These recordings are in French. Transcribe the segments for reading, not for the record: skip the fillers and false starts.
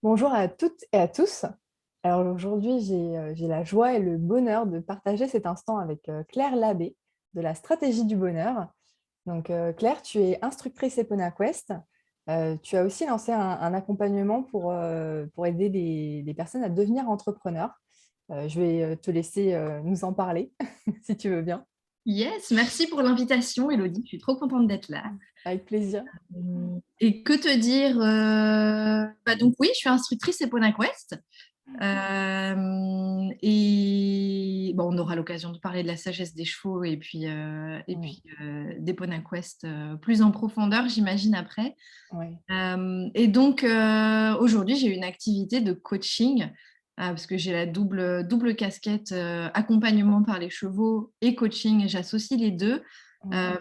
Bonjour à toutes et à tous. Alors aujourd'hui, j'ai la joie et le bonheur de partager cet instant avec Claire Labbé de la stratégie du bonheur. Donc Claire, tu es instructrice EponaQuest. Tu as aussi lancé un accompagnement pour aider les personnes à devenir entrepreneurs. Je vais te laisser nous en parler, si tu veux bien. Yes, merci pour l'invitation, Elodie. Je suis trop contente d'être là. Avec plaisir. Et que te dire donc oui, je suis instructrice EponaQuest. Et bon, on aura l'occasion de parler de la sagesse des chevaux Mm. d'EponaQuest plus en profondeur, j'imagine, après. Ouais. Aujourd'hui, j'ai une activité de coaching parce que j'ai la double casquette accompagnement par les chevaux et coaching, et j'associe les deux Ouais. euh,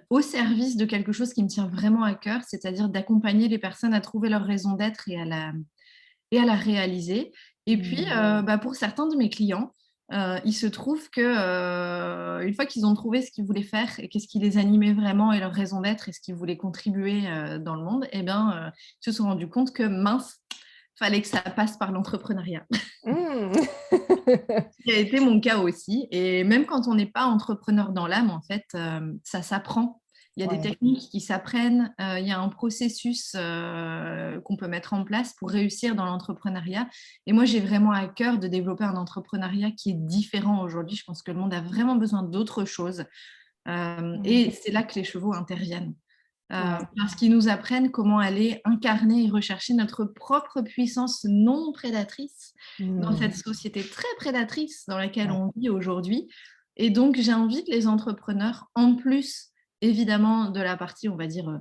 au service de quelque chose qui me tient vraiment à cœur, c'est-à-dire d'accompagner les personnes à trouver leur raison d'être et à la réaliser. Et puis, Mm. pour certains de mes clients, il se trouve que une fois qu'ils ont trouvé ce qu'ils voulaient faire et qu'est-ce qui les animait vraiment et leur raison d'être et ce qu'ils voulaient contribuer dans le monde, ils se sont rendus compte que mince, fallait que ça passe par l'entrepreneuriat. Mm. Ce qui a été mon cas aussi. Et même quand on n'est pas entrepreneur dans l'âme, en fait, ça s'apprend. Il y a des Ouais. techniques qui s'apprennent, il y a un processus qu'on peut mettre en place pour réussir dans l'entrepreneuriat. Et moi, j'ai vraiment à cœur de développer un entrepreneuriat qui est différent aujourd'hui. Je pense que le monde a vraiment besoin d'autre chose. Mm. Et c'est là que les chevaux interviennent. Ouais. Parce qu'ils nous apprennent comment aller incarner et rechercher notre propre puissance non prédatrice dans Mm. cette société très prédatrice dans laquelle Ouais. on vit aujourd'hui. Et donc, j'invite les entrepreneurs, en plus, évidemment, de la partie, on va dire,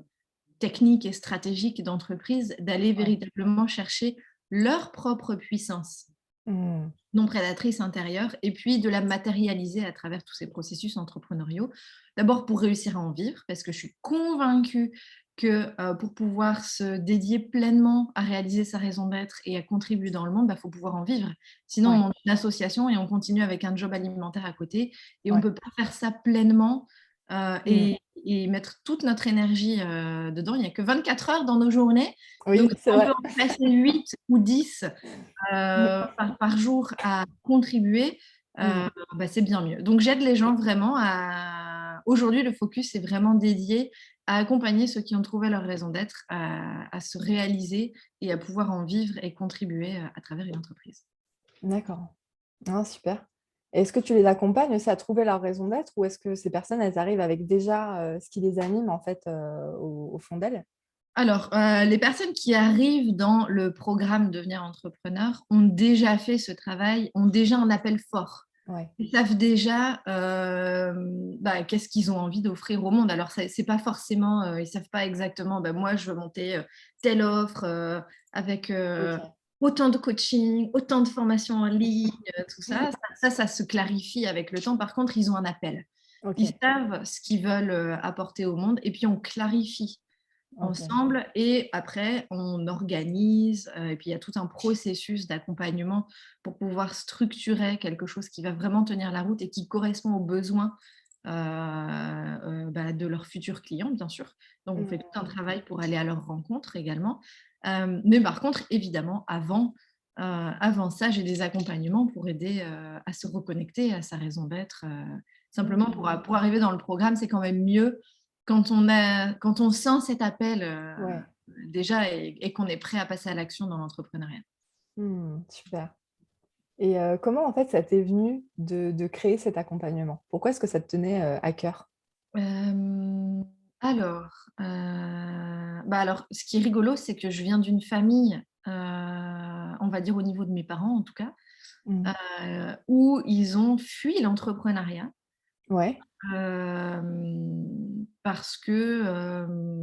technique et stratégique d'entreprise, d'aller Ouais. véritablement chercher leur propre puissance Mm. non prédatrice intérieure, et puis de la matérialiser à travers tous ces processus entrepreneuriaux. D'abord pour réussir à en vivre, parce que je suis convaincue que pour pouvoir se dédier pleinement à réaliser sa raison d'être et à contribuer dans le monde, il faut pouvoir en vivre. Sinon, on Ouais. monte une association et on continue avec un job alimentaire à côté, et on ne Ouais. peut pas faire ça pleinement euh, Mm. et, et mettre toute notre énergie dedans. Il n'y a que 24 heures dans nos journées, donc Oui, si c'est on peut vrai. en placer 8 ou 10 par jour à contribuer, Mm. c'est bien mieux. Donc, j'aide les gens vraiment à... Aujourd'hui, le focus est vraiment dédié à accompagner ceux qui ont trouvé leur raison d'être, à se réaliser et à pouvoir en vivre et contribuer à travers une entreprise. D'accord. Ah, super. Est-ce que tu les accompagnes aussi à trouver leur raison d'être ou est-ce que ces personnes, elles arrivent avec déjà ce qui les anime en fait au fond d'elles? Alors, les personnes qui arrivent dans le programme Devenir entrepreneur ont déjà fait ce travail, ont déjà un appel fort. Ouais. Ils savent déjà qu'est-ce qu'ils ont envie d'offrir au monde. Alors, c'est pas forcément, ils savent pas exactement, moi, je veux monter telle offre avec Ok. autant de coaching, autant de formations en ligne, tout ça. Ça se clarifie avec le temps. Par contre, ils ont un appel. Ils Ok. savent ce qu'ils veulent apporter au monde et puis on clarifie Ok. ensemble et après on organise et puis il y a tout un processus d'accompagnement pour pouvoir structurer quelque chose qui va vraiment tenir la route et qui correspond aux besoins de leurs futurs clients, bien sûr. Donc on fait tout un Mm. travail pour aller à leur rencontre également. Mais par contre, évidemment, avant ça, j'ai des accompagnements pour aider à se reconnecter à sa raison d'être. Simplement Mm. pour arriver dans le programme, c'est quand même mieux quand on sent cet appel Ouais. déjà et qu'on est prêt à passer à l'action dans l'entrepreneuriat. Mm. Super. Et comment en fait ça t'est venu de créer cet accompagnement? Pourquoi est-ce que ça te tenait à cœur? Euh, alors, ce qui est rigolo, c'est que je viens d'une famille, on va dire au niveau de mes parents en tout cas, Mm. où ils ont fui l'entrepreneuriat Ouais. parce que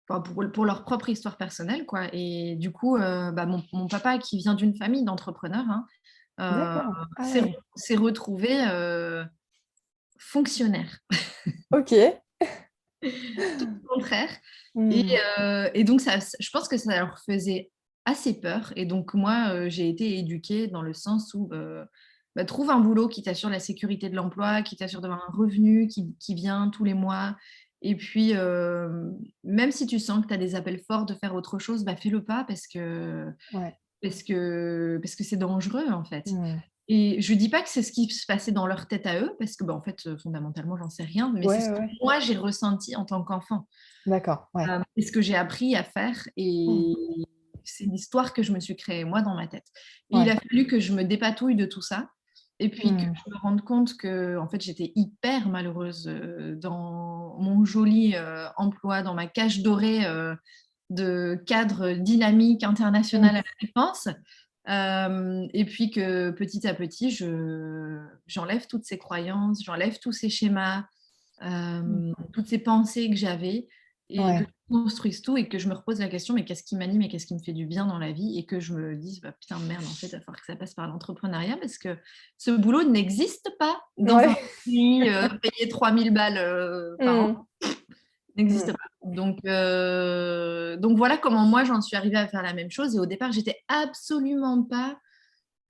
pour leur propre histoire personnelle, quoi. Et du coup, mon papa, qui vient d'une famille d'entrepreneurs, hein, D'accord. Ah s'est ouais. s'est retrouvé fonctionnaire, Ok. tout le contraire. Et, Mm. et donc, je pense que ça leur faisait assez peur. Et donc, moi, j'ai été éduquée dans le sens où trouve un boulot qui t'assure la sécurité de l'emploi, qui t'assure d'avoir un revenu qui vient tous les mois Et puis, même si tu sens que tu as des appels forts de faire autre chose, bah, fais-le pas Ouais. parce que c'est dangereux, en fait. Mmh. Et je dis pas que c'est ce qui se passait dans leur tête à eux, parce que, bah, en fait, fondamentalement, j'en sais rien, mais c'est Ouais, ce ouais, que ouais. moi j'ai ressenti en tant qu'enfant. D'accord, ouais. C'est ce que j'ai appris à faire Mmh. et c'est l'histoire que je me suis créée moi dans ma tête. Et il Ouais. a fallu que je me dépatouille de tout ça et puis que Mmh. je me rende compte que en fait, j'étais hyper malheureuse, dans mon joli, emploi, dans ma cage dorée, de cadre dynamique international à Mmh. la défense. Et puis que petit à petit, j'enlève toutes ces croyances, j'enlève tous ces schémas, Mmh. toutes ces pensées que j'avais et que Ouais. je construise tout et que je me repose la question, mais qu'est-ce qui m'anime et qu'est-ce qui me fait du bien dans la vie et que je me dise, bah, putain de merde, en fait, il va falloir que ça passe par l'entrepreneuriat parce que ce boulot n'existe pas dans un Ouais. pays payé 3000 balles par an, Mmh. n'existe Mmh. pas. Donc voilà comment moi j'en suis arrivée à faire la même chose et au départ, j'étais absolument pas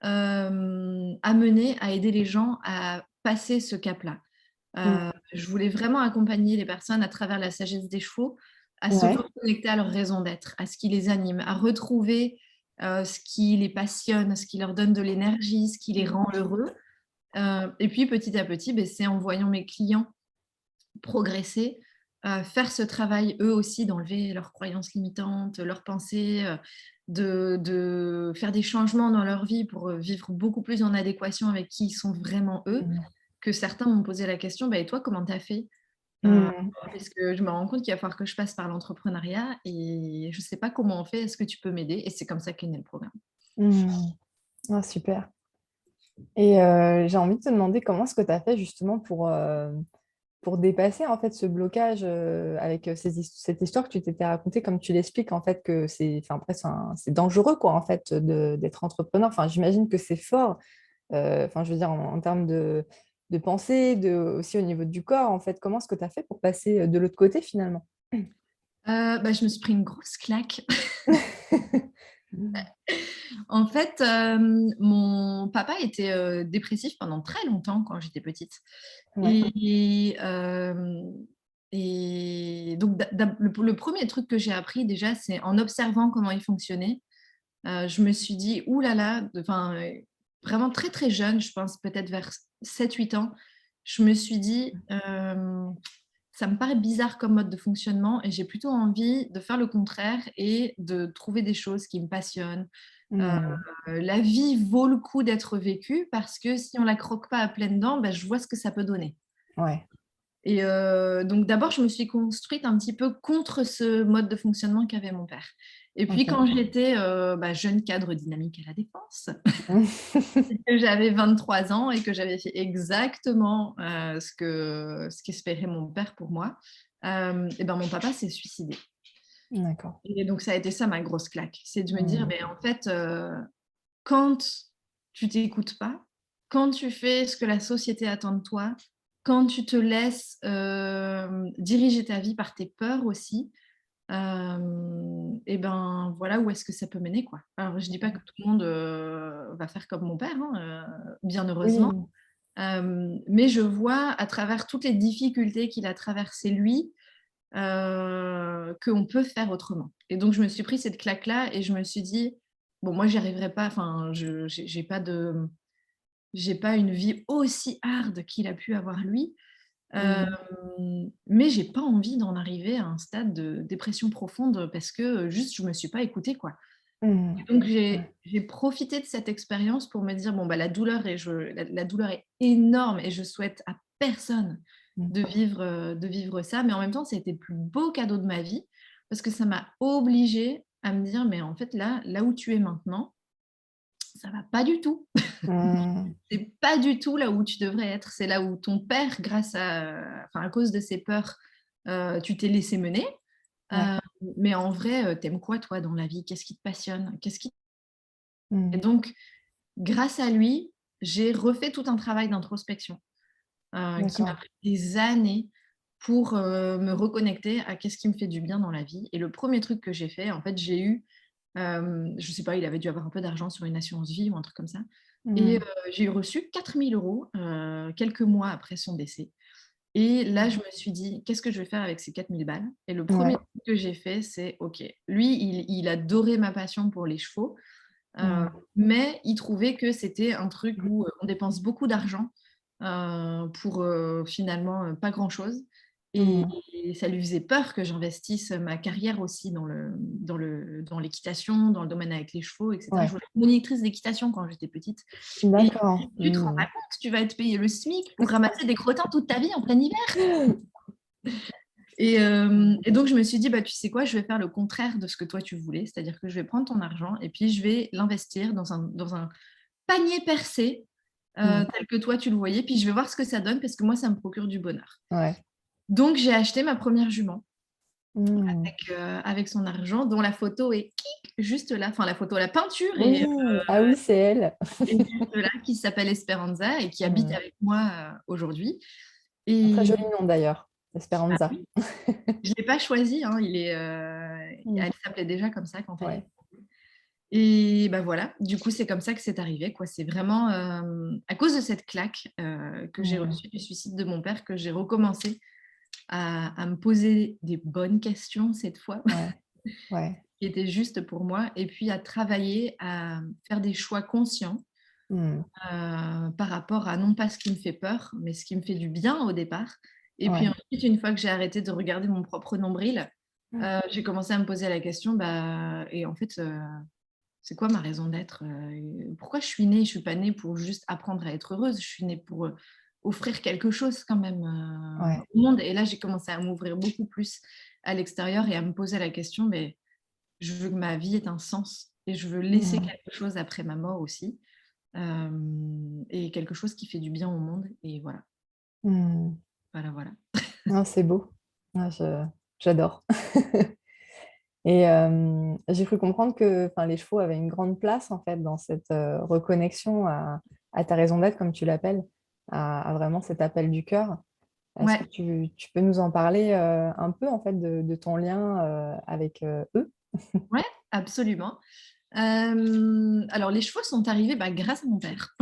amenée à aider les gens à passer ce cap-là. Mmh. Je voulais vraiment accompagner les personnes à travers la sagesse des chevaux, à se Ouais. reconnecter à leur raison d'être, à ce qui les anime, à retrouver ce qui les passionne, ce qui leur donne de l'énergie, ce qui les rend heureux. Et puis petit à petit, ben, c'est en voyant mes clients progresser, faire ce travail eux aussi d'enlever leurs croyances limitantes, leurs pensées, de faire des changements dans leur vie pour vivre beaucoup plus en adéquation avec qui ils sont vraiment eux, Mmh. que certains m'ont posé la question, bah, et toi, comment tu as fait? Heu, Mmh. Parce que je me rends compte qu'il va falloir que je passe par l'entrepreneuriat et je ne sais pas comment on fait, est-ce que tu peux m'aider? Et c'est comme ça qu'est né le programme. Mmh. Ah super. Et j'ai envie de te demander comment est-ce que tu as fait justement pour dépasser en fait ce blocage, avec, cette histoire que tu t'étais racontée comme tu l'expliques en fait que c'est enfin après c'est dangereux quoi en fait d'être entrepreneur. Enfin j'imagine que c'est fort, enfin je veux dire en termes de pensée, aussi au niveau du corps en fait. Comment est-ce que tu as fait pour passer, de l'autre côté finalement? Bah, je me suis pris une grosse claque. En fait, mon papa était, dépressif pendant très longtemps quand j'étais petite Ouais. et hem et donc le 1er truc que j'ai appris déjà, c'est en observant comment il fonctionnait, je me suis dit: «Ouh là là», enfin, vraiment très, très jeune, je pense peut-être vers 7 8 ans, je me suis dit, «Ça me paraît bizarre comme mode de fonctionnement et j'ai plutôt envie de faire le contraire et de trouver des choses qui me passionnent». Heu, Mmh. la vie vaut le coup d'être vécue parce que si on la croque pas à pleines dents, bah, je vois ce que ça peut donner. Ouais. Et donc d'abord, je me suis construite un petit peu contre ce mode de fonctionnement qu'avait mon père. Et puis OK. quand j'étais, bah, jeune cadre dynamique à la défense, que j'avais 23 ans et que j'avais fait exactement, ce qu'espérait mon père pour moi, et ben mon papa s'est suicidé. D'accord. Et donc ça a été ça ma grosse claque. C'est de me dire: Mmh. «Beh, en fait, quand tu t'écoutes pas, quand tu fais ce que la société attend de toi, quand tu te laisses, diriger ta vie par tes peurs aussi, et ben, voilà où est-ce que ça peut mener, quoi. Alors je dis pas que tout le monde, va faire comme mon père, hein, bien heureusement, Oui. mais je vois à travers toutes les difficultés qu'il a traversées lui, qu'on peut faire autrement. Et donc je me suis pris cette claque-là et je me suis dit: «Bon moi j'y arriverai pas, enfin je j'ai pas une vie aussi hard qu'il a pu avoir lui, Mmh. mais j'ai pas envie d'en arriver à un stade de dépression profonde parce que, juste je me suis pas écoutée, quoi». Mmh. Donc Ouais. j'ai profité de cette expérience pour me dire: «Bon bah la douleur est énorme et je souhaite à personne Mmh. de vivre ça», mais en même temps, ça a été le plus beau cadeau de ma vie parce que ça m'a obligée à me dire: «Mais en fait là où tu es maintenant, ça va pas du tout. Mmh. C'est pas du tout là où tu devrais être. C'est là où ton père, à cause de ses peurs, tu t'es laissé mener, Ouais. heu, mais en vrai, tu quoi toi dans la vie? Qu'est-ce qui te passionne? Qu'est-ce qui» et Mmh. donc grâce à lui, j'ai refait tout un travail d'introspection, qui m'a D'accord. pris des années pour, me reconnecter à qu'est-ce qui me fait du bien dans la vie. Et le premier truc que j'ai fait, en fait, j'ai eu, je sais pas, il avait dû avoir un peu d'argent sur une assurance vie ou un truc comme ça et Mmh. j'ai reçu 4 000 €, quelques mois après son décès. Et là, je me suis dit: «Qu'est-ce que je vais faire avec ces 4 000 balles?» Et le premier Ouais. truc que j'ai fait, c'est OK, lui, il adorait ma passion pour les chevaux, heu, Mmh. mais il trouvait que c'était un truc Mmh. où, on dépense beaucoup d'argent, pour, finalement, pas grand-chose et Mmh. ça lui faisait peur que j'investisse ma carrière aussi dans l'équitation, dans le domaine avec les chevaux et cetera. Je Ouais. voulais être monitrice d'équitation quand j'étais petite et D'accord. tu te rends pas Mmh. compte, tu vas être payée le SMIC pour ramasser des crottins toute ta vie en plein hiver. Et donc je me suis dit: «Bah, tu sais quoi? Je vais faire le contraire de ce que toi tu voulais, c'est-à-dire que je vais prendre ton argent et puis je vais l'investir dans un panier percé, Mmh. tel que toi tu le voyais, puis je vais voir ce que ça donne parce que moi ça me procure du bonheur». Ouais. Donc j'ai acheté ma première jument Mmh. avec son argent dont la photo est juste là, enfin la photo, la peinture Oui! Ah oui, c'est elle. est juste là, qui s'appelle Esperanza et qui habite Mmh. avec moi, aujourd'hui Un très et joli nom d'ailleurs, bah Esperanza. oui, je l'ai pas choisi, hein, Mmh. elle s'appelait déjà comme ça quand elle est Ouais. et bah, voilà, du coup, c'est comme ça que c'est arrivé, quoi. C'est vraiment, à cause de cette claque, que j'ai Mmh. reçue du suicide de mon père que j'ai recommencé à me poser des bonnes questions cette fois, Ouais. Ouais. qui étaient justes pour moi et puis à travailler à faire des choix conscients, Mmh. par rapport à non pas ce qui me fait peur, mais ce qui me fait du bien au départ et puis Ouais. ensuite, une fois que j'ai arrêté de regarder mon propre nombril, Mmh. j'ai commencé à me poser la question, bah et en fait, c'est quoi ma raison d'être? Pourquoi je suis née? Je suis pas née pour juste apprendre à être heureuse, je suis née pour, offrir quelque chose quand même, Ouais. au monde et là, j'ai commencé à m'ouvrir beaucoup plus à l'extérieur et à me poser la question, mais je veux que ma vie ait un sens et je veux laisser Mmh. quelque chose après ma mort aussi, et quelque chose qui fait du bien au monde et voilà, Mmh. voilà, voilà. Non, c'est beau. Ah, j'adore. Et j'ai cru comprendre que, enfin, les chevaux avaient une grande place, en fait, dans cette, reconnexion à ta raison d'être, comme tu l'appelles, à vraiment cet appel du cœur. Est-ce que Ouais, tu peux nous en parler, un peu, en fait, de ton lien, avec, eux? ouais, absolument. Alors les chevaux sont arrivés, bah, grâce à mon père.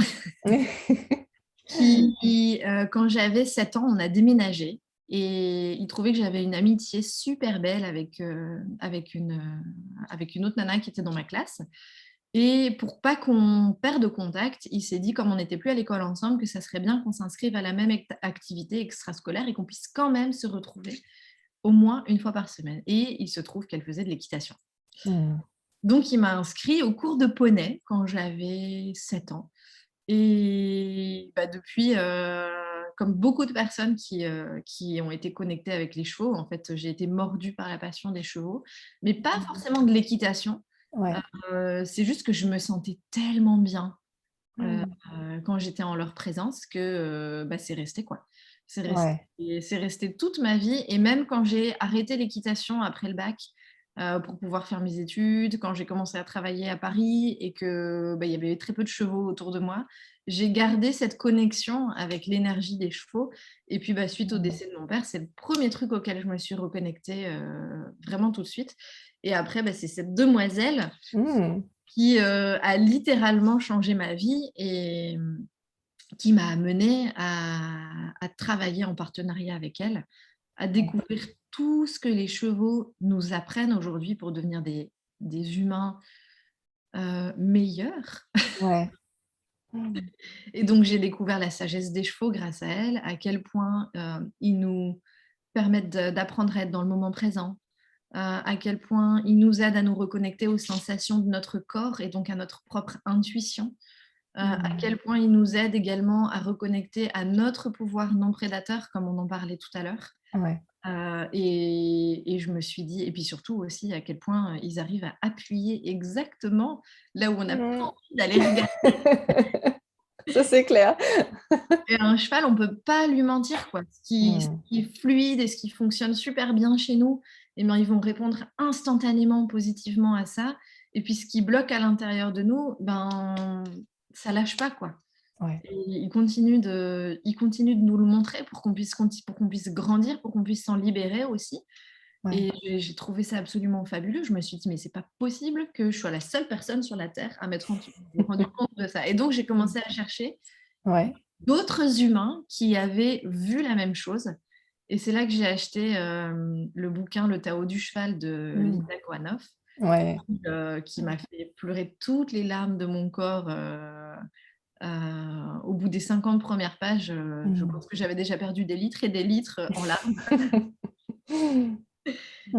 Qui, quand j'avais 7 ans, on a déménagé et il trouvait que j'avais une amitié super belle avec une autre nana qui était dans ma classe et pour pas qu'on perde contact, il s'est dit, comme on n'était plus à l'école ensemble, que ça serait bien qu'on s'inscrive à la même activité extrascolaire et qu'on puisse quand même se retrouver au moins une fois par semaine et il se trouve qu'elle faisait de l'équitation. Mmh. Donc il m'a inscrit au cours de poney quand j'avais 7 ans et bah, depuis, comme beaucoup de personnes qui ont été connectées avec les chevaux, en fait, j'ai été mordue par la passion des chevaux, mais pas Mmh. forcément de l'équitation. Ouais. C'est juste que je me sentais tellement bien, heu Mmh. quand j'étais en leur présence que, bah, c'est resté, quoi. Ouais. C'est resté toute ma vie et même quand j'ai arrêté l'équitation après le bac, pour pouvoir faire mes études, quand j'ai commencé à travailler à Paris et que, bah, il y avait très peu de chevaux autour de moi, j'ai gardé cette connexion avec l'énergie des chevaux et puis, bah, suite au Mmh. décès de mon père, c'est le premier truc auquel je me suis reconnectée, vraiment tout de suite et après, bah, c'est cette demoiselle Mmh. qui, a littéralement changé ma vie et qui m'a amenée à travailler en partenariat avec elle, à Ouais. découvrir tout ce que les chevaux nous apprennent aujourd'hui pour devenir des humains, meilleurs. Ouais. Mmh. Et donc j'ai découvert la sagesse des chevaux grâce à elle, à quel point, ils nous permettent d'apprendre à être dans le moment présent, à quel point ils nous aident à nous reconnecter aux sensations de notre corps et donc à notre propre intuition. À Mmh. quel point il nous aide également à reconnecter à notre pouvoir non prédateur, comme on en parlait tout à l'heure. Ouais. Et je me suis dit et puis surtout aussi à quel point, ils arrivent à appuyer exactement là où on n'a pas Mmh. envie d'aller regarder. Ça, c'est clair. Et un cheval, on peut pas lui mentir, quoi. Ce Mmh. qui est fluide et ce qui fonctionne super bien chez nous, et ben, ils vont répondre instantanément positivement à ça et puis ce qui bloque à l'intérieur de nous, ben, ça lâche pas, quoi. Ouais. Et il continue de nous le montrer pour qu'on puisse grandir, pour qu'on puisse s'en libérer aussi Ouais. et j'ai trouvé ça absolument fabuleux. Je me suis dit: «Mais c'est pas possible que je sois la seule personne sur la terre à m'être rendu compte de ça» et donc j'ai Mmh. commencé à chercher Ouais. d'autres humains qui avaient vu la même chose. Et c'est là que j'ai acheté le bouquin Le Tao du cheval de Mm. Lisa Kohanov, Ouais. qui m'a fait pleurer toutes les larmes de mon corps. Au bout des 50 premières pages, je Mm. pense que j'avais déjà perdu des litres et des litres en larmes.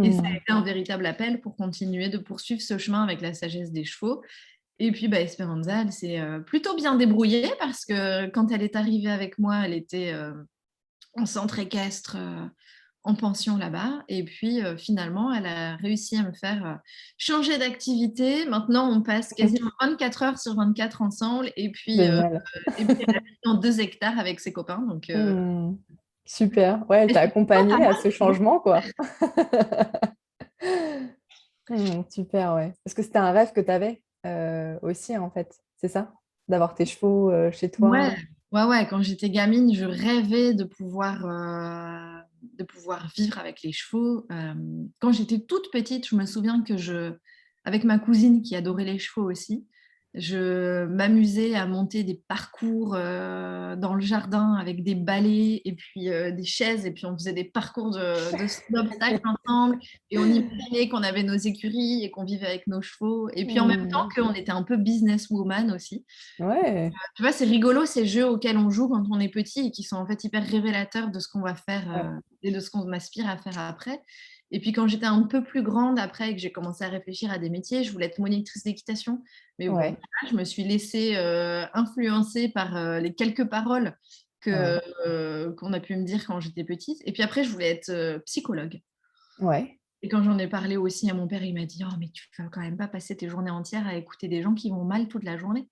Et ça a Mm. été un véritable appel pour continuer de poursuivre ce chemin avec la sagesse des chevaux. Et puis, bah, Esperanza, elle s'est plutôt bien débrouillée parce que quand elle est arrivée avec moi, elle était en centre équestre, en pension là-bas. Et puis, finalement, elle a réussi à me faire changer d'activité. Maintenant, on passe quasiment 24 heures sur 24 ensemble. Génial. Et puis elle habite dans 2 hectares avec ses copains. Donc, Mm. Super. Ouais, elle et t'a c'est plutôt pas accompagnée à mal, ce tu vois. changement, quoi. Super, ouais. Parce que c'était un rêve que tu avais aussi, en fait. C'est ça? D'avoir tes chevaux chez Ouais, toi. ouais, ouais. Quand j'étais gamine, je rêvais de pouvoir vivre avec les chevaux. Quand j'étais toute petite, je me souviens que avec ma cousine qui adorait les chevaux aussi, je m'amusais à monter des parcours dans le jardin avec des balais et puis des chaises et puis on faisait des parcours d'obstacles ensemble et on imaginait qu'on avait nos écuries et qu'on vivait avec nos chevaux et puis en même temps Mm. qu'on était un peu businesswoman aussi. Ouais. Tu vois, c'est rigolo ces jeux auxquels on joue quand on est petit et qui sont en fait hyper révélateurs de ce qu'on va faire Ouais. et de ce qu'on aspire à faire après. Et puis quand j'étais un peu plus grande après et que j'ai commencé à réfléchir à des métiers, je voulais être monitrice d'équitation. Mais bon, Ouais. là, je me suis laissée influencer par les quelques paroles Ouais. qu'on a pu me dire quand j'étais petite. Et puis après, je voulais être psychologue. Ouais. Et quand j'en ai parlé aussi à mon père, il m'a dit: «Oh, mais tu vas quand même pas passer tes journées entières à écouter des gens qui vont mal toute la journée.»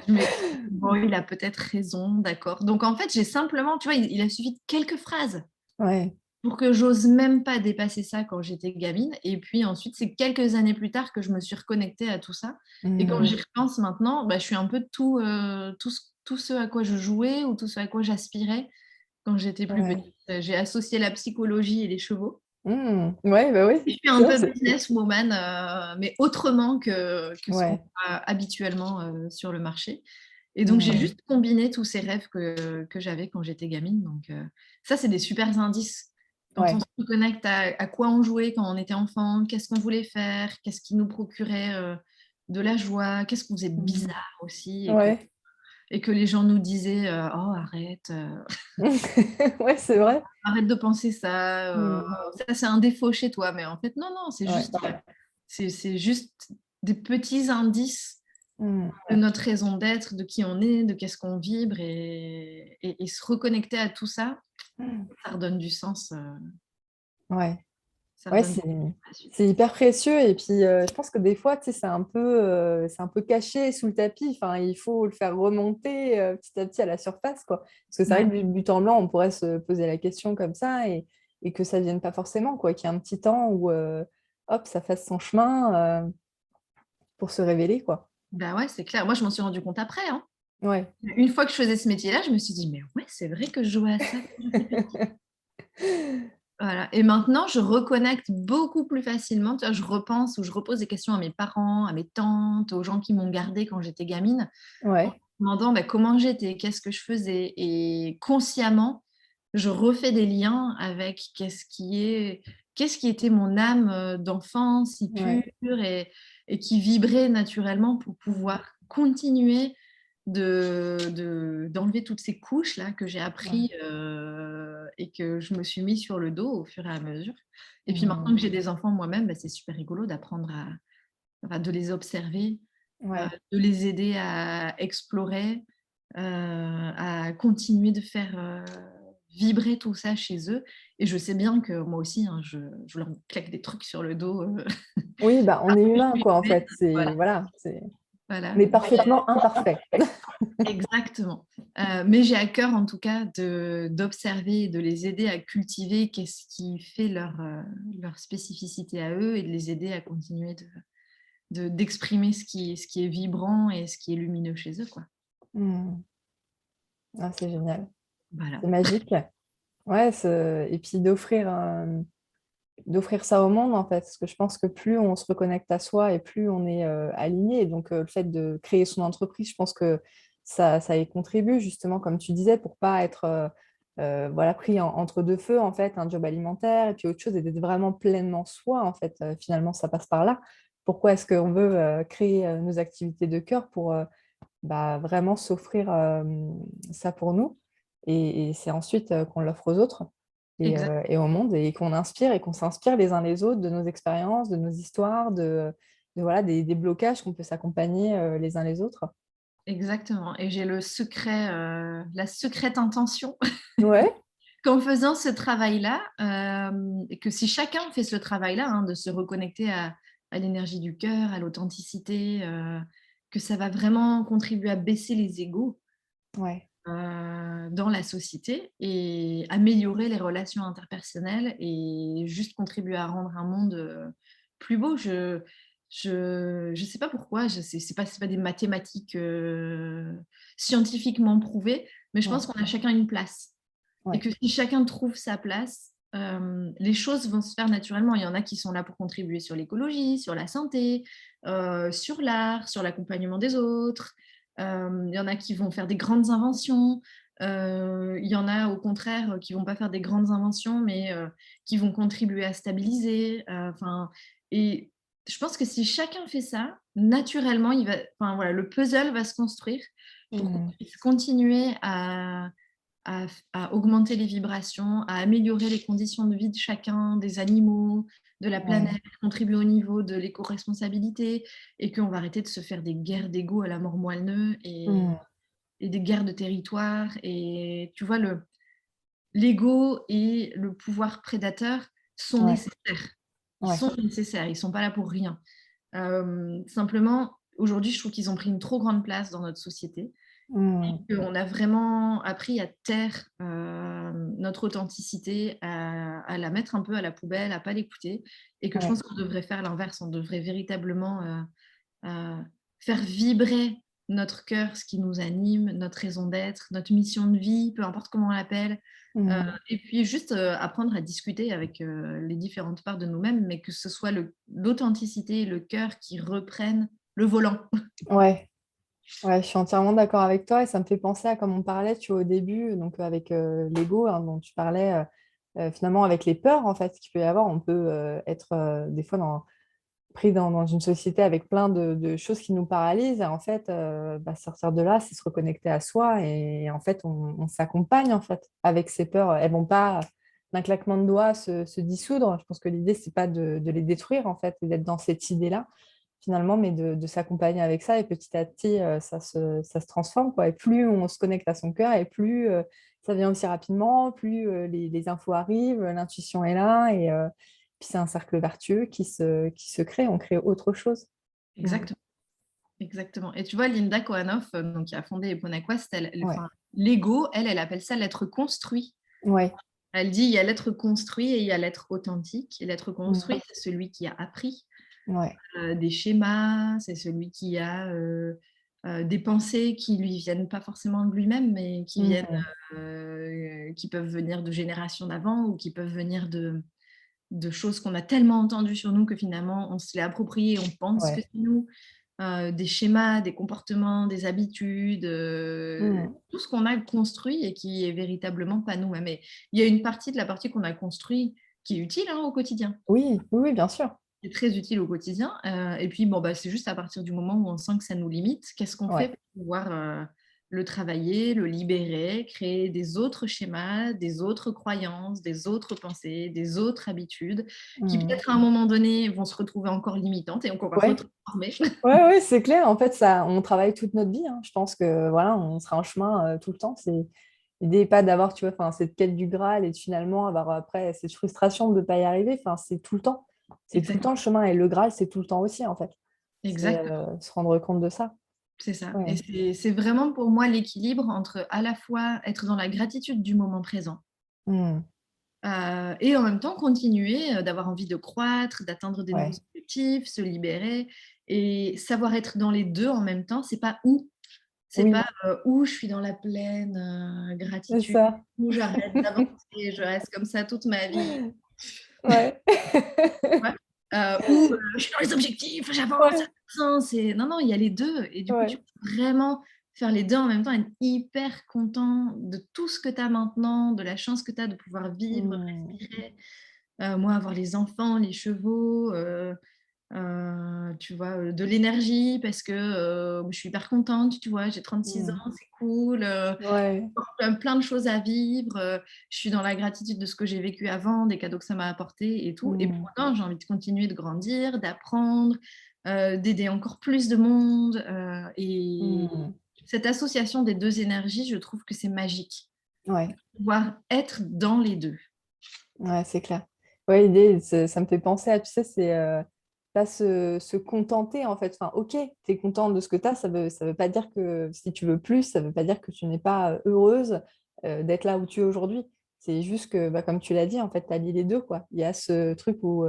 Je me dis, bon, il a peut-être raison, d'accord. Donc en fait, j'ai simplement, tu vois, il a suffi de quelques phrases Ouais. pour que j'ose même pas dépasser ça quand j'étais gamine. Et puis ensuite, c'est quelques années plus tard que je me suis reconnectée à tout ça. Et quand j'y Mm. repense maintenant, bah, je suis un peu tout ce à quoi je jouais ou tout ce à quoi j'aspirais quand j'étais plus Ouais. petite. J'ai associé la psychologie et les chevaux. Ouais, bah Et oui. je suis un Ça, peu businesswoman, mais autrement que ce qu'on Ouais. voit habituellement sur le marché. Et donc, j'ai Mm. juste combiné tous ces rêves que j'avais quand j'étais gamine. Donc, ça, c'est des super indices. Quand on Ouais. se reconnecte à quoi on jouait quand on était enfant, qu'est-ce qu'on voulait faire, qu'est-ce qui nous procurait de la joie, qu'est-ce qu'on faisait de Mm. bizarre aussi, Ouais. et que les gens nous disaient oh, arrête, Ouais, c'est vrai. arrête de penser ça, Mm. ça c'est un défaut chez toi. Mais en fait, non, non, Ouais. c'est juste des petits indices Mm. de notre raison d'être, de qui on est, de qu'est-ce qu'on vibre, et se reconnecter à tout ça, Mm. ça redonne du sens. Ouais. Ça Ouais, redonne du c'est sens à la suite. c'est hyper précieux. Et puis, je pense que des fois, tu sais, c'est un peu caché sous le tapis. Enfin, il faut le faire remonter petit à petit à la surface, quoi. Parce que c'est vrai Ouais. que du but en blanc, on pourrait se poser la question comme ça et que ça vienne pas forcément, quoi. Qu'il y ait un petit temps où, hop, ça fasse son chemin pour se révéler, quoi. Bah ouais, c'est clair. Moi, je m'en suis rendu compte après, hein. Ouais. Une fois que je faisais ce métier-là, je me suis dit, mais ouais, c'est vrai que je jouais à ça quand j'étais petite. Voilà. Et maintenant, je reconnecte beaucoup plus facilement. Tu vois, je repense ou je repose des questions à mes parents, à mes tantes, aux gens qui m'ont gardée quand j'étais gamine, en me Ouais. demandant bah, comment j'étais, qu'est-ce que je faisais. Et consciemment, je refais des liens avec qu'est-ce qui était mon âme d'enfant si pure Ouais. et qui vibrait naturellement pour Mm. pouvoir continuer d'enlever toutes ces couches là que j'ai Ouais. appris et que je me suis mis sur le dos au fur et à mesure. Et puis maintenant Mm. que j'ai des enfants moi-même, bah, c'est super rigolo d'apprendre enfin, de les observer, Ouais. de les aider à explorer, à continuer de faire vibrer tout ça chez eux. Et je sais bien que moi aussi, hein, je leur claque des trucs sur le dos. Oui, bah, on est Je humain, suis quoi, en humaine, fait. C'est, voilà, voilà, voilà. on est parfaitement imparfait. Exactement. Mais j'ai à cœur, en tout cas, d'observer et de les aider à cultiver qu'est-ce qui fait leur spécificité à eux et de les aider à continuer d'exprimer ce qui est vibrant et ce qui est lumineux chez eux, quoi. Mm. Ah, c'est génial. Voilà. C'est magique. Ouais, et puis d'offrir ça au monde, en fait. Parce que je pense que plus on se reconnecte à soi et plus on est aligné. Et donc, le fait de créer son entreprise, je pense que ça y contribue justement, comme tu disais, pour pas être voilà, pris entre deux feux, en fait, un job alimentaire et puis autre chose, et d'être vraiment pleinement soi, en fait. Finalement, ça passe par là. Pourquoi est-ce qu'on veut créer nos activités de cœur pour vraiment s'offrir ça pour nous? Et c'est ensuite qu'on l'offre aux autres Exact. et au monde, et qu'on inspire et qu'on s'inspire les uns les autres de nos expériences, de nos histoires, voilà, des blocages qu'on peut s'accompagner les uns les autres. Exactement. Et j'ai la secrète intention Ouais, qu'en faisant ce travail-là, et que si chacun fait ce travail-là, hein, de se reconnecter à l'énergie du cœur, à l'authenticité, que ça va vraiment contribuer à baisser les égos ouais. dans la société et améliorer les relations interpersonnelles et juste contribuer à rendre un monde plus beau. Je sais pas pourquoi, c'est pas des mathématiques scientifiquement prouvées, mais je Ouais, pense qu'on a chacun une place. Et ouais. que si chacun trouve sa place, les choses vont se faire naturellement. Il y en a qui sont là pour contribuer sur l'écologie, sur la santé, sur l'art, sur l'accompagnement des autres. Il y en a qui vont faire des grandes inventions. Il y en a au contraire qui vont pas faire des grandes inventions, mais qui vont contribuer à stabiliser. Et je pense que si chacun fait ça, naturellement, voilà, le puzzle va se construire pour qu'on Mhm. puisse continuer à augmenter les vibrations, à améliorer les conditions de vie de chacun, des animaux, de la Ouais. planète, contribuer au niveau de l'éco-responsabilité, et qu'on va arrêter de se faire des guerres d'ego à la mort moelle Mhm. et des guerres de territoire. Et tu vois, l'ego et le pouvoir prédateur sont Ouais. nécessaires. Ils Ouais. sont nécessaires, ils ne sont pas là pour rien. Simplement, aujourd'hui, je trouve qu'ils ont pris une trop grande place dans notre société. Mhm. On a vraiment appris à taire notre authenticité, à la mettre un peu à la poubelle, à pas l'écouter, et que je Ouais. pense qu'on devrait faire l'inverse. On devrait véritablement faire vibrer notre cœur, ce qui nous anime, notre raison d'être, notre mission de vie, peu importe comment on l'appelle. Mhm. Et puis juste apprendre à discuter avec les différentes parts de nous-mêmes, mais que ce soit l'authenticité et le cœur qui reprennent le volant. Ouais. Ouais, je suis entièrement d'accord avec toi et ça me fait penser à comme on parlait, tu vois, au début, donc avec l'ego hein, dont tu parlais, finalement avec les peurs en fait qu'il peut y avoir, on peut être des fois pris dans une société avec plein de choses qui nous paralysent et en fait, sortir de là, c'est se reconnecter à soi et en fait, on s'accompagne en fait avec ces peurs. Elles vont pas d'un claquement de doigts se dissoudre. Je pense que l'idée, c'est pas de les détruire en fait et d'être dans cette idée-là finalement, mais de s'accompagner avec ça et petit à petit, ça se transforme, quoi. Et plus on se connecte à son cœur et plus ça vient aussi rapidement, plus les infos arrivent, l'intuition est là et puis c'est un cercle vertueux qui se crée, on crée autre chose. Mm. Exactement. Exactement. Et tu vois, Linda Kohanov, donc, qui a fondé Eponaquest, Ouais, l'ego, elle appelle ça l'être construit. ouais, Elle dit il y a l'être construit et il y a l'être authentique. Et l'être construit, mm, c'est celui qui a appris ouais, des schémas, c'est celui qui a des pensées qui lui viennent pas forcément de lui-même, mais mm, qui peuvent venir de générations d'avant ou qui peuvent venir de choses qu'on a tellement entendues sur nous que finalement on se l'est approprié, on pense que ouais, c'est nous. Des schémas, des comportements, des habitudes, mm, tout ce qu'on a construit et qui est véritablement pas nous-mêmes. Et il y a une partie de la partie qu'on a construit qui est utile hein, au quotidien, oui, oui, oui, bien sûr. qui est très utile au quotidien. Et puis, bon, bah, c'est juste à partir du moment où on sent que ça nous limite, qu'est-ce qu'on fait Ouais, pour pouvoir le travailler, le libérer, créer des autres schémas, des autres croyances, des autres pensées, des autres habitudes, qui mm, peut-être à un moment donné vont se retrouver encore limitantes et qu'on va ouais. retransformer. Ouais, ouais, c'est clair. En fait, ça, on travaille toute notre vie, hein. Je pense que voilà, on sera en chemin tout le temps. L'idée n'est pas d'avoir, tu vois, enfin, cette quête du Graal et de finalement avoir après cette frustration de ne pas y arriver. Enfin, c'est tout le temps. C'est tout le temps Exactement. le chemin. Et le Graal, c'est tout le temps aussi, en fait. C'est Exactement, se rendre compte de ça. c'est ça. Et Ouais. c'est vraiment pour moi l'équilibre entre à la fois être dans la gratitude du moment présent Mm. et en même temps continuer d'avoir envie de croître, d'atteindre des nouveaux Ouais. objectifs, se libérer et savoir être dans les deux en même temps. C'est pas où, c'est Oui, pas où je suis dans la pleine c'est gratitude, ça. où j'arrête d'avancer, je reste comme ça toute ma vie. Ouais. Ouais. Ou je suis dans les objectifs, j'avance, Ouais. non, non, il y a les deux. Et du coup, tu Ouais. peux vraiment faire les 2 en même temps, être hyper content de tout ce que tu as maintenant, de la chance que tu as de pouvoir vivre, Mmh. respirer. Moi, avoir les enfants, les chevaux, tu vois, de l'énergie parce que, je suis hyper contente, tu vois? J'ai 36 Mmh. ans, c'est cool, Ouais. plein de choses à vivre, je suis dans la gratitude de ce que j'ai vécu avant, des cadeaux que ça m'a apporté et tout et pour Mmh. autant, j'ai envie de continuer de grandir, d'apprendre, d'aider encore plus de monde, et Mmh. cette association des 2 énergies, je trouve que c'est magique. Ouais. Pouvoir être dans les 2. Ouais, c'est clair. Ouais, l'idée, ça me fait penser à, tu sais, c'est pas se contenter, en fait. Enfin, ok, tu es content de ce que tu as, ça veut pas dire que si tu veux plus, ça veut pas dire que tu n'es pas heureuse d'être là où tu es aujourd'hui. C'est juste que, bah, comme tu l'as dit, en fait, tu allies les deux, quoi. Il y a ce truc où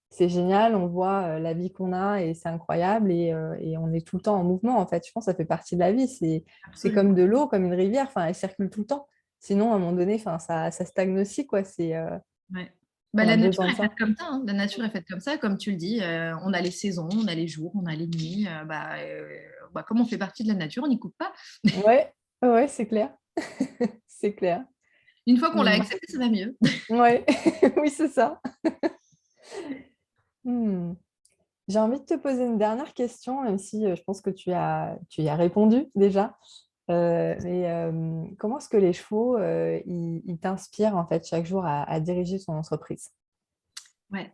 c'est génial, on voit la vie qu'on a et c'est incroyable et on est tout le temps en mouvement, en fait. Je pense que ça fait partie de la vie. C'est comme Absolument. de l'eau, comme une rivière, enfin, elle circule tout le temps. Sinon, à un moment donné, enfin, ça stagne aussi, quoi. Ouais. Bah, On a la nature besoin de est faite ça. comme ça, hein. La nature est faite comme ça, comme tu le dis, on a les saisons, on a les jours, on a les nuits, comme on fait partie de la nature, on n'y coupe pas. Ouais, ouais, c'est clair. C'est clair. Une fois qu'on l'a Mmh. accepté, ça va mieux. Ouais, oui, c'est ça. Mmh. J'ai envie de te poser une dernière question, même si je pense que tu y as répondu déjà. Comment est-ce que les chevaux, ils t'inspirent en fait chaque jour à diriger ton entreprise? Ouais,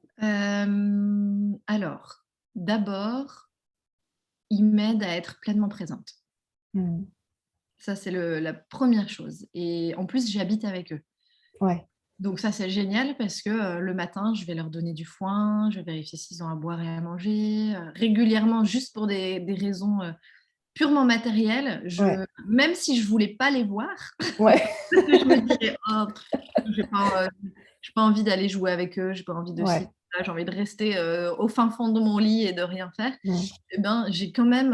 alors, d'abord, ils m'aident à être pleinement présente. Mmh. Ça, c'est le la première chose et en plus, j'habite avec eux. Ouais. Donc ça, c'est génial parce que, le matin, je vais leur donner du foin, je vais vérifier s'ils ont à boire et à manger, régulièrement, juste pour des raisons, purement matérielles. Ouais. Même si je voulais pas les voir, Ouais. parce que je me dirais: «Oh, j'ai pas envie d'aller jouer avec eux, j'ai pas envie de ci, de Ouais. ça, j'ai envie de rester, au fin fond de mon lit et de rien faire». Mmh. Et ben, j'ai quand même,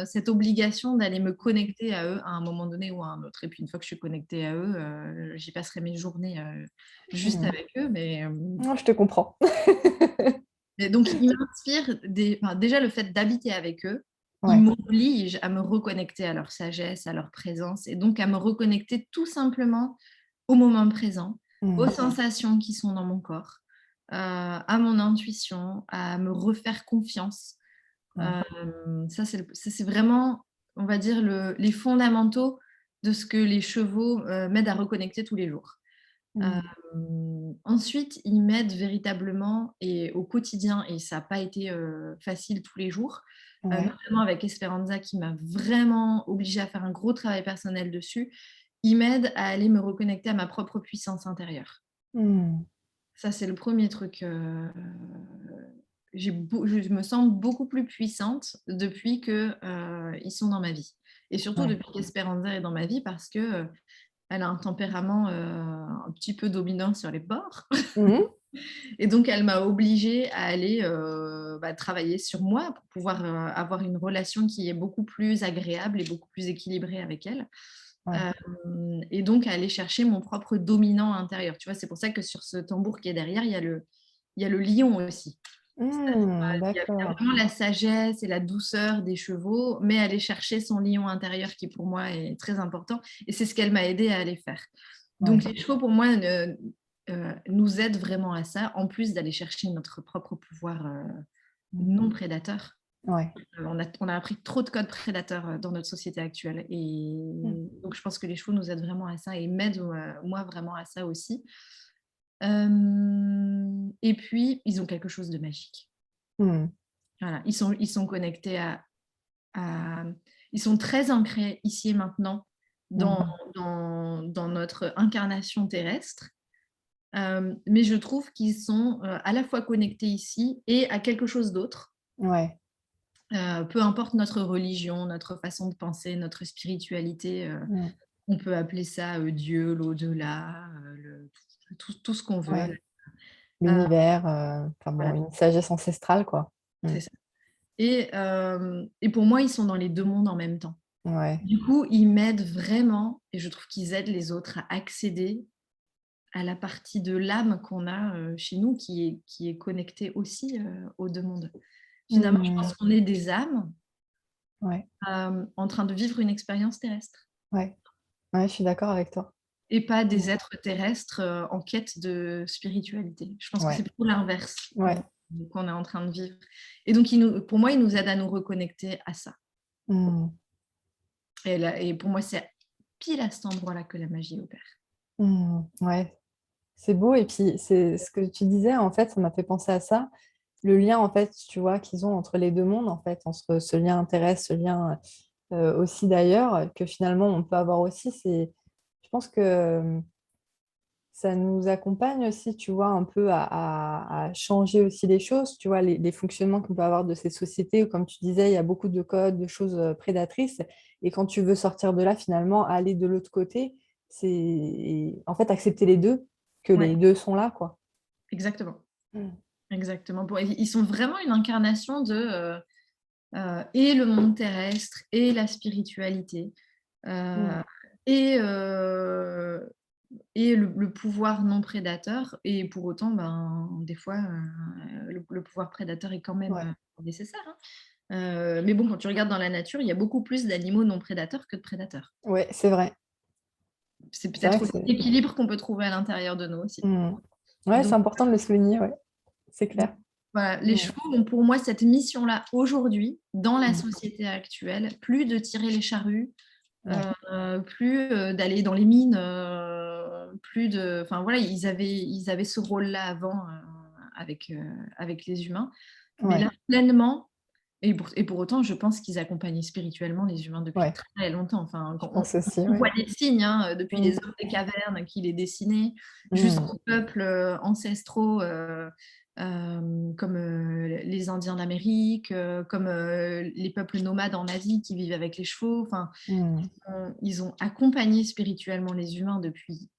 cette obligation d'aller me connecter à eux à un moment donné ou à un autre. Et puis une fois que je suis connectée à eux, j'y passerai mes journées, juste Mmh. avec eux. Oh, je te comprends. Mais donc ils m'inspirent déjà le fait d'habiter avec eux, ils Ouais. m'obligent à me reconnecter à leur sagesse, à leur présence et donc à me reconnecter tout simplement au moment présent, aux Mmh. sensations qui sont dans mon corps, à mon intuition, à me refaire confiance. Ouais. Ça c'est vraiment, on va dire, les fondamentaux de ce que les chevaux, m'aident à reconnecter tous les jours. Mmh. Ensuite, ils m'aident véritablement et au quotidien et ça a pas été, facile tous les jours, Ouais. notamment avec Esperanza qui m'a vraiment obligée à faire un gros travail personnel dessus. Ils m'aident à aller me reconnecter à ma propre puissance intérieure. Mmh. Ça, c'est le premier truc, je me sens beaucoup plus puissante depuis que, ils sont dans ma vie et surtout Ouais. depuis qu'Esperanza est dans ma vie parce que, elle a un tempérament, un petit peu dominant sur les bords Mmh. et donc elle m'a obligée à aller, travailler sur moi pour pouvoir, avoir une relation qui est beaucoup plus agréable et beaucoup plus équilibrée avec elle. Ouais. Et donc aller chercher mon propre dominant intérieur. Tu vois? C'est pour ça que sur ce tambour qui est derrière, il y a le lion aussi. Mmh, Il y a d'accord. vraiment la sagesse et la douceur des chevaux, mais aller chercher son lion intérieur qui pour moi est très important et c'est ce qu'elle m'a aidée à aller faire. Donc Ouais. les chevaux pour moi nous aident vraiment à ça, en plus d'aller chercher notre propre pouvoir, Mmh. non prédateur. Ouais. On a appris trop de codes prédateurs, dans notre société actuelle et Mmh. donc je pense que les chevaux nous aident vraiment à ça et m'aident, moi vraiment à ça aussi. Et puis ils ont quelque chose de magique. Mmh. Voilà, ils sont connectés à ils sont très ancrés ici et maintenant dans Mmh. dans notre incarnation terrestre, mais je trouve qu'ils sont, à la fois connectés ici et à quelque chose d'autre, Ouais. peu importe notre religion, notre façon de penser, notre spiritualité, Mmh. on peut appeler ça, Dieu, l'au-delà, tout ce qu'on veut. Ouais. L'univers, enfin bon, Voilà, une sagesse ancestrale, quoi. Mmh. c'est ça et pour moi, ils sont dans les 2 mondes en même temps. Ouais. Du coup, ils m'aident vraiment et je trouve qu'ils aident les autres à accéder à la partie de l'âme qu'on a, chez nous qui est connectée aussi, aux 2 mondes. Finalement, je Mmh. pense qu'on est des âmes Ouais, en train de vivre une expérience terrestre ouais, ouais, je suis d'accord avec toi. et pas Mmh. des êtres terrestres en quête de spiritualité. Je pense que c'est Ouais, plutôt l'inverse ouais. qu'on est en train de vivre. Et donc, pour moi, il nous aide à nous reconnecter à ça. Mmh. Et pour moi, c'est pile à cet endroit-là que la magie opère. Mmh. Ouais, c'est beau et puis c'est ce que tu disais, en fait, ça m'a fait penser à ça. Le lien, en fait, tu vois, qu'ils ont entre les 2 mondes, en fait, entre ce lien terrestre, ce lien, aussi d'ailleurs, que finalement on peut avoir aussi, c'est je pense que ça nous accompagne aussi, tu vois, un peu à changer aussi les choses, tu vois, les fonctionnements qu'on peut avoir de ces sociétés où, comme tu disais, il y a beaucoup de codes, de choses prédatrices. Et quand tu veux sortir de là, finalement, aller de l'autre côté, c'est en fait accepter les deux, que Ouais, les deux sont là, quoi. exactement. Mm. Exactement. Ils sont vraiment une incarnation de et le monde terrestre et la spiritualité Mm. euh, et, euh, et le pouvoir non prédateur. Et pour autant, ben, des fois, le pouvoir prédateur est quand même Ouais, nécessaire. Hein. Mais bon, quand tu regardes dans la nature, il y a beaucoup plus d'animaux non prédateurs que de prédateurs. ouais, c'est vrai. C'est C'est vrai peut-être que aussi c'est. l'équilibre qu'on peut trouver à l'intérieur de nous aussi. Mm. Ouais, c'est Donc, important de le souligner, ouais, c'est clair. voilà, les Mm. chevaux ont pour moi cette mission-là aujourd'hui, dans la Mm. société actuelle, plus de tirer les charrues, Ouais, plus d'aller dans les mines, plus de. Enfin voilà, ils avaient ce rôle-là avant avec les humains. Mais ouais, là, pleinement, et pour autant, je pense qu'ils accompagnaient spirituellement les humains depuis ouais, très longtemps. Enfin, je pense aussi, on ouais. voit les signes hein, depuis Mm. les hommes des cavernes qui les dessinaient, Mm. jusqu'aux peuples ancestraux comme les Indiens d'Amérique, comme les peuples nomades en Asie qui vivent avec les chevaux. Enfin, Mm. ils ont accompagné spirituellement les humains depuis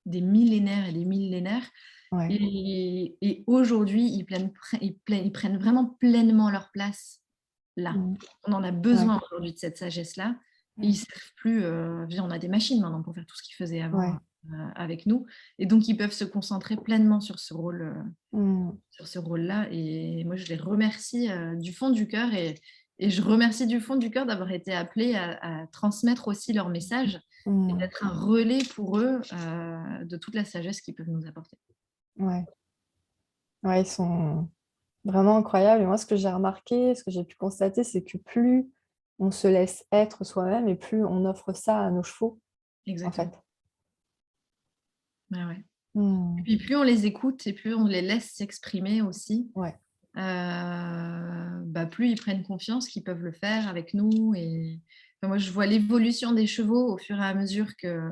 des millénaires et des millénaires. Ouais. Et aujourd'hui, ils prennent vraiment pleinement leur place là. Mm. On en a Ouais, besoin aujourd'hui de cette sagesse-là. Et ils mm, ne servent plus. On a des machines maintenant pour faire tout ce qu'ils faisaient avant ouais, avec nous. Et donc, ils peuvent se concentrer pleinement mm, sur ce rôle-là. Et moi, je les remercie du fond du cœur. Et je remercie du fond du cœur d'avoir été appelés à transmettre aussi leur message et mm, d'être un relais pour eux de toute la sagesse qu'ils peuvent nous apporter. ouais, ouais, ils sont vraiment incroyables. Et moi, ce que j'ai remarqué, ce que j'ai pu constater, c'est que plus on se laisse être soi-même et plus on offre ça à nos chevaux, en Exactement. fait. Ouais, ouais. Et Mm, puis plus on les écoute et plus on les laisse s'exprimer aussi, ouais, plus ils prennent confiance qu'ils peuvent le faire avec nous. Et enfin, moi, je vois l'évolution des chevaux au fur et à mesure que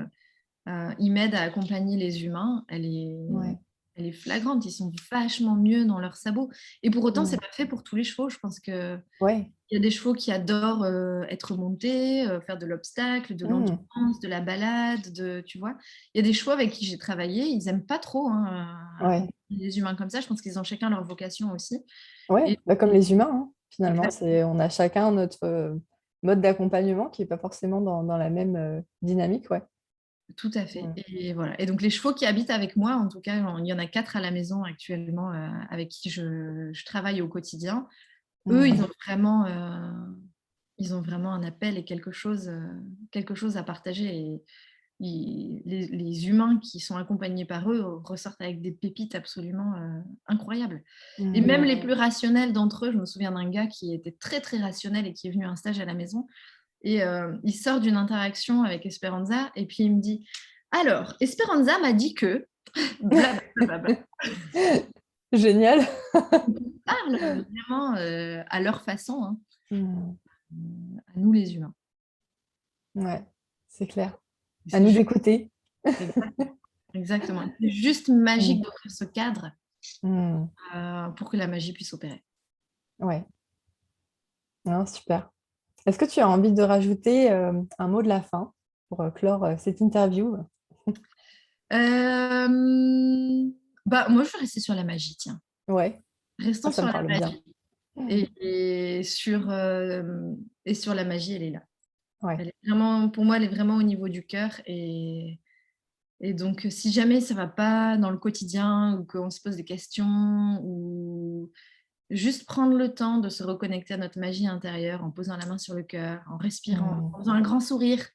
ils m'aident à accompagner les humains. ouais, Elle est flagrante. Ils sont vachement mieux dans leurs sabots. Et pour autant, c'est mm, pas fait pour tous les chevaux. Je pense que ouais, il y a des chevaux qui adorent être montés, faire de l'obstacle, de mm, l'endurance, de la balade, tu vois. Il y a des chevaux avec qui j'ai travaillé, ils n'aiment pas trop hein, ouais, accompagner les humains comme ça. Je pense qu'ils ont chacun leur vocation aussi. ouais. Et, Bah, comme les humains, hein, finalement, exact, on a chacun notre mode d'accompagnement qui n'est pas forcément dans la même dynamique, ouais. tout à fait. Mm, Et voilà. Et donc les chevaux qui habitent avec moi, en tout cas, il y en a 4 à la maison actuellement avec qui je travaille au quotidien. Eux, mm, ils ont vraiment un appel et quelque chose à partager. Et les humains qui sont accompagnés par eux ressortent avec des pépites absolument incroyables. Et mm, même les plus rationnels d'entre eux, je me souviens d'un gars qui était très très rationnel et qui est venu à un stage à la maison. Et il sort d'une interaction avec Esperanza et puis il me dit alors, Esperanza m'a dit que blablabla. Génial. Ils parlent vraiment à leur façon, hein, Mm, à nous les humains. ouais, c'est clair. À C'est nous juste, d'écouter. exactement. C'est juste magique Mm, d'offrir ce cadre mm, pour que la magie puisse opérer. ouais, non, super. Est-ce que tu as envie de rajouter un mot de la fin pour clore cette interview? Euh, moi, je vais rester sur la magie, tiens. Ouais, Restons ça sur me la parle bien. magie. Et sur la magie, elle est là. Ouais. Elle est vraiment, pour moi, elle est vraiment au niveau du cœur. Et donc, si jamais ça va pas dans le quotidien ou qu'on se pose des questions ou juste prendre le temps de se reconnecter à notre magie intérieure en posant la main sur le cœur, en respirant, Mmh. en faisant un grand sourire.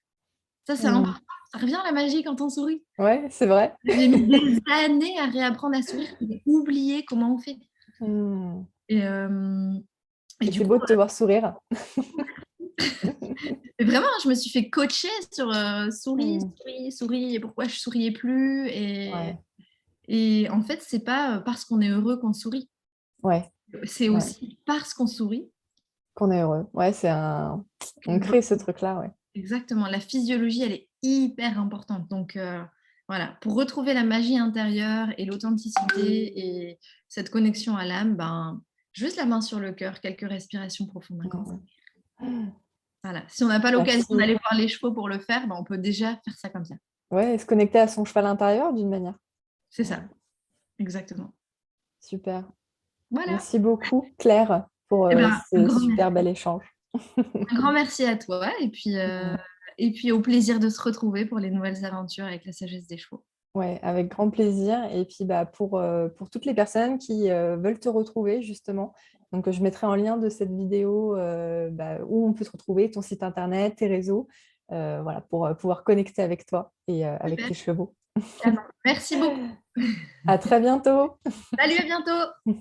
Ça, c'est Mmh. important. Ça revient la magie quand on sourit. Ouais, c'est vrai. J'ai mis des années à réapprendre à sourire, j'ai oublié comment on fait. Mmh. Et, hem, et Et du c'est coup, beau de te voir sourire. mais vraiment, je me suis fait coacher sur souris, Mmh. souris, souris, et pourquoi je souriais plus. Ouais, Et en fait, c'est pas parce qu'on est heureux qu'on sourit. ouais, C'est ouais. aussi parce qu'on sourit. Qu'on est heureux. Ouais, on crée ce truc-là, ouais. Exactement, la physiologie, elle est hyper importante. Donc voilà, pour retrouver la magie intérieure et l'authenticité et cette connexion à l'âme, ben, juste la main sur le cœur, quelques respirations profondes, un grand Mmh. voilà. Si on n'a pas l'occasion Merci. d'aller voir les chevaux pour le faire, ben, on peut déjà faire ça comme ça. Ouais, et se connecter à son cheval intérieur d'une manière. C'est Ouais, ça, exactement. super. Voilà. Merci beaucoup, Claire, pour Eh ben, ce super bel échange. un grand merci à toi et puis au plaisir de se retrouver pour les nouvelles aventures avec la sagesse des chevaux. Ouais, avec grand plaisir. Et puis bah, pour toutes les personnes qui veulent te retrouver, justement, donc je mettrai en lien de cette vidéo bah, où on peut te retrouver, ton site internet, tes réseaux, voilà, pour pouvoir connecter avec toi et avec Super, tes chevaux. carrément. Merci beaucoup. À très bientôt! Salut, à bientôt.